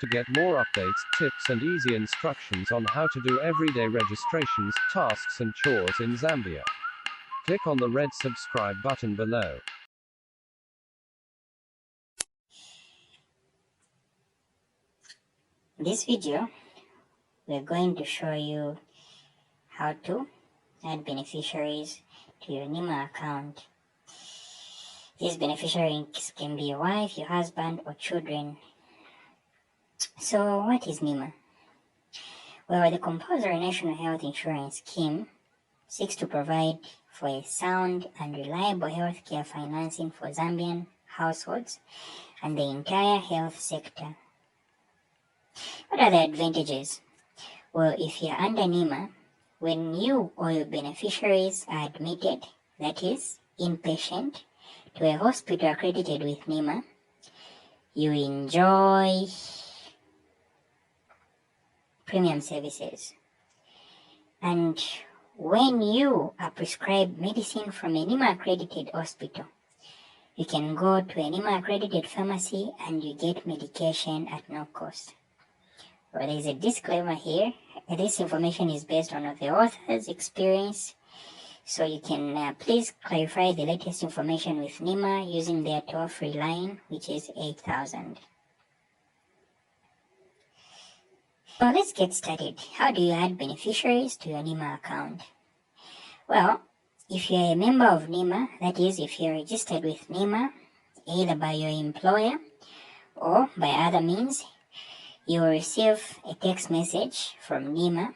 To get more updates, tips and easy instructions on how to do everyday registrations, tasks and chores in Zambia, click on the red subscribe button below. In this video, we're going to show you how to add beneficiaries to your NHIMA account. These beneficiaries can be your wife, your husband, or children. So what is NHIMA? Well, the compulsory national health insurance scheme seeks to provide for a sound and reliable healthcare financing for Zambian households and the entire health sector. What are the advantages? Well, if you're under NHIMA, when you or your beneficiaries are admitted, that is, inpatient, to a hospital accredited with NHIMA, you enjoy premium services. And when you are prescribed medicine from a NHIMA accredited hospital, you can go to a NHIMA accredited pharmacy and you get medication at no cost. Well, there is a disclaimer here. This information is based on the author's experience, so you can please clarify the latest information with NHIMA using their toll-free line, which is 8000. So let's get started. How do you add beneficiaries to your NHIMA account? Well, if you're a member of NHIMA, that is, if you're registered with NHIMA, either by your employer or by other means, you will receive a text message from NHIMA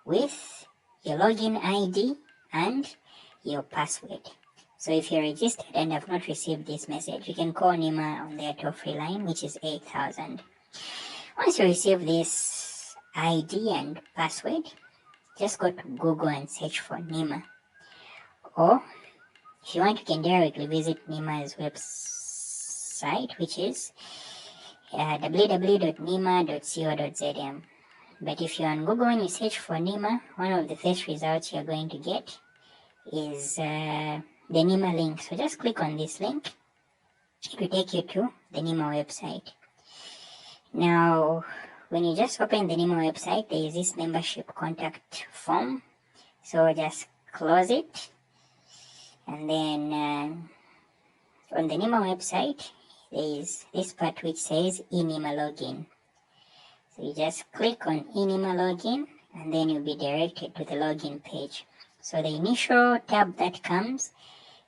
with your login ID and your password. So if you're registered and have not received this message, you can call NHIMA on their toll-free line, which is 8000. Once you receive this ID and password, just go to Google and search for NHIMA. Or if you want, you can directly visit NHIMA's website, which is www.nhima.co.zm. But if you're on Google and you search for NHIMA, one of the first results you're going to get is the NHIMA link. So just click on this link. It will take you to the NHIMA website. Now, when you just open the NHIMA website, there is this membership contact form. So just close it. And then on the NHIMA website, there is this part which says eNHIMA login. So you just click on eNHIMA login and then you'll be directed to the login page. So the initial tab that comes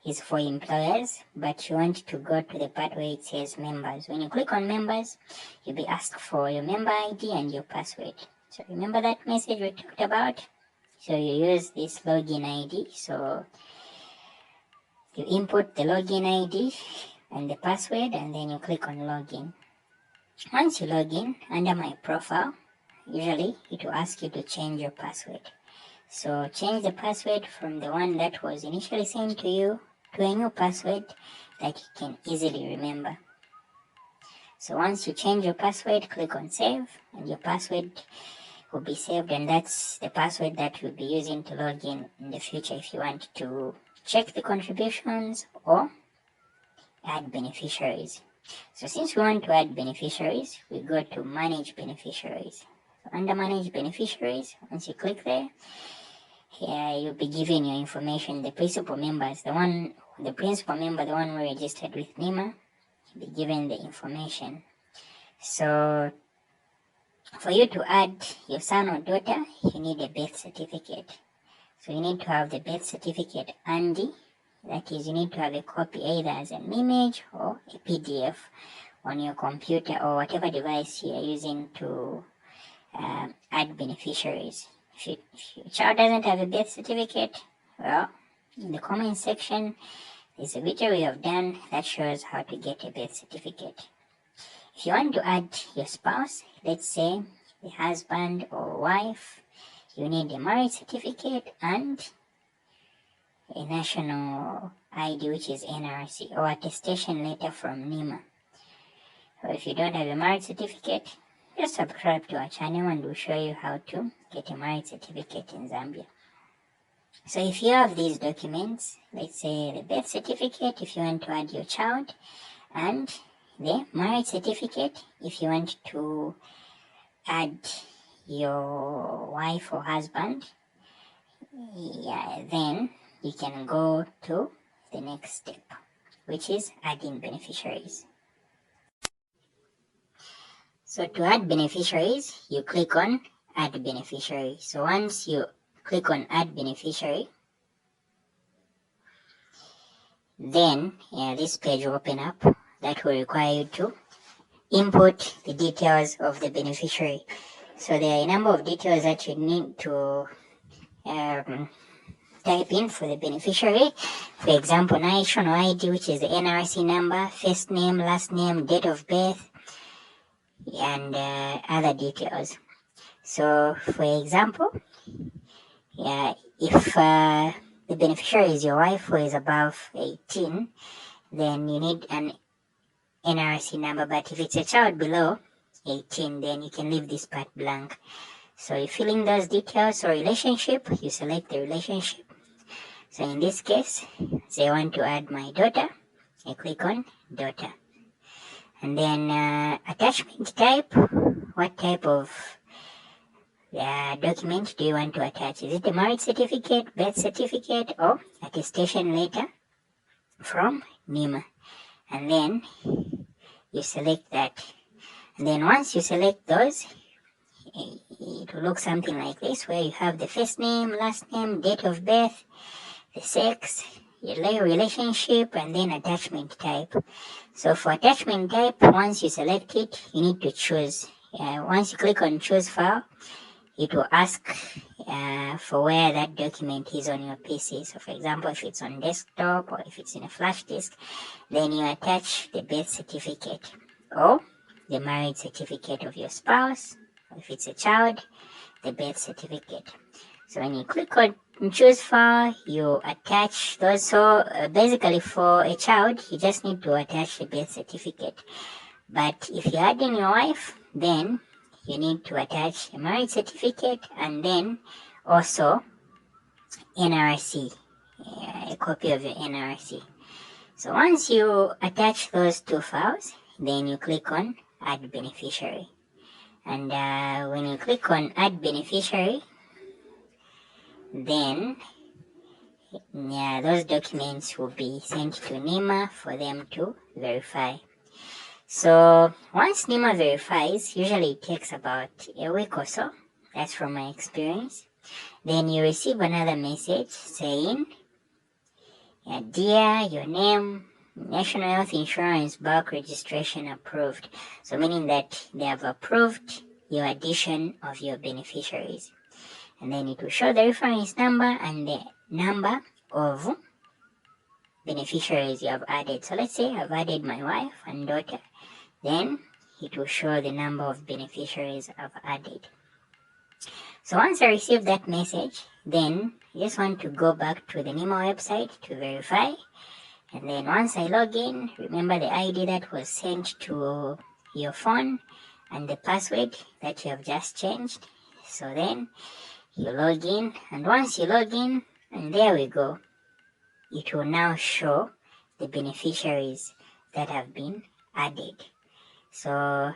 is for employers, but you want to go to the part where it says members. When you click on members, you'll be asked for your member ID and your password. So remember that message we talked about? So you use this login ID. So you input the login ID and the password, and then you click on login. Once you log in, under my profile, usually it will ask you to change your password. So change the password from the one that was initially sent to you to a new password that you can easily remember. So once you change your password, click on save, and your password will be saved, and that's the password that you'll be using to log in the future if you want to check the contributions or add beneficiaries. So since we want to add beneficiaries, we go to manage beneficiaries. So under manage beneficiaries, once you click there, here you'll be given your information. The principal members, the one who registered with NHIMA, you'll be given the information. So for you to add your son or daughter, you need a birth certificate. So you need to have the birth certificate handy. That is, you need to have a copy either as an image or a PDF on your computer or whatever device you are using to add beneficiaries. If your child doesn't have a birth certificate, well, in the comment section, there's a video we have done that shows how to get a birth certificate. If you want to add your spouse, let's say the husband or wife, you need a marriage certificate and a national ID, which is NRC, or attestation letter from NHIMA. So if you don't have a marriage certificate, just subscribe to our channel and we'll show you how to get a marriage certificate in Zambia. So if you have these documents, let's say the birth certificate if you want to add your child, and the marriage certificate. If you want to add your wife or husband, then you can go to the next step, which is adding beneficiaries. So to add beneficiaries, you click on add beneficiary. So once you click on add beneficiary, then this page will open up that will require you to input the details of the beneficiary. So there are a number of details that you need to type in for the beneficiary. For example, national ID, which is the NRC number, first name, last name, date of birth, and other details. So for example, if the beneficiary is your wife who is above 18, then you need an NRC number, but if it's a child below 18, then you can leave this part blank. So you fill in those details. So relationship, you select the relationship. So in this case, say I want to add my daughter, I click on daughter. And then attachment type, what type of document do you want to attach? Is it a marriage certificate, birth certificate, or attestation letter from NHIMA? And then you select that. And then once you select those, it will look something like this, where you have the first name, last name, date of birth, the sex, your relationship, and then attachment type. So for attachment type, once you select it, you need to choose. Once you click on choose file, it will ask for where that document is on your PC. So for example, if it's on desktop or if it's in a flash disk, then you attach the birth certificate or the marriage certificate of your spouse. Or if it's a child, the birth certificate. So when you click on choose file, you attach those. So basically for a child, you just need to attach the birth certificate. But if you're adding your wife, then you need to attach a marriage certificate and then also NRC, a copy of your NRC. So once you attach those two files, then you click on add beneficiary. And when you click on add beneficiary, then those documents will be sent to NHIMA for them to verify. So once NHIMA verifies, usually it takes about a week or so. That's from my experience. Then you receive another message saying, dear, your name, National Health Insurance bulk registration approved. So meaning that they have approved your addition of your beneficiaries. And then it will show the reference number and the number of beneficiaries you have added. So let's say I've added my wife and daughter. Then it will show the number of beneficiaries I've added. So once I receive that message, then I just want to go back to the NHIMA website to verify. And then once I log in, remember the ID that was sent to your phone and the password that you have just changed. So then you log in, and once you log in, and there we go, it will now show the beneficiaries that have been added. So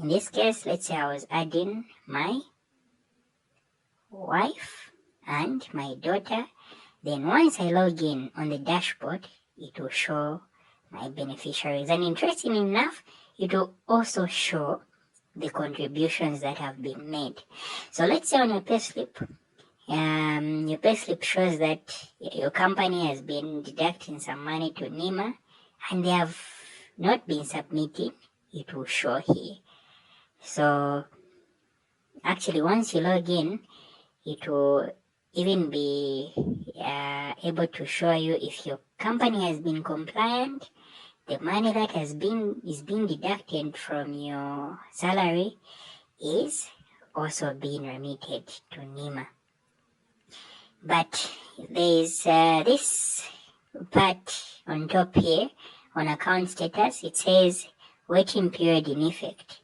in this case, let's say I was adding my wife and my daughter. Then once I log in on the dashboard, it will show my beneficiaries. And interesting enough, it will also show the contributions that have been made. So let's say on your payslip, your payslip shows that your company has been deducting some money to NHIMA and they have not been submitting. It will show here. So actually once you log in, it will even be able to show you if your company has been compliant, the money that is being deducted from your salary is also being remitted to NHIMA. But there is this part on top here on account status. It says waiting period in effect.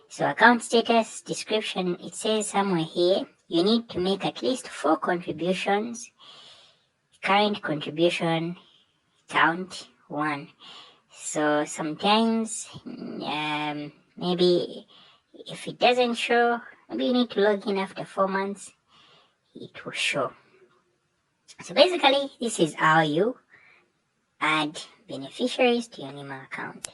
So account status description, it says somewhere here you need to make at least 4 contributions. Current contribution count 1. So sometimes, maybe if it doesn't show, maybe you need to log in after 4 months, it will show. So basically, this is how you add beneficiaries to your NHIMA account.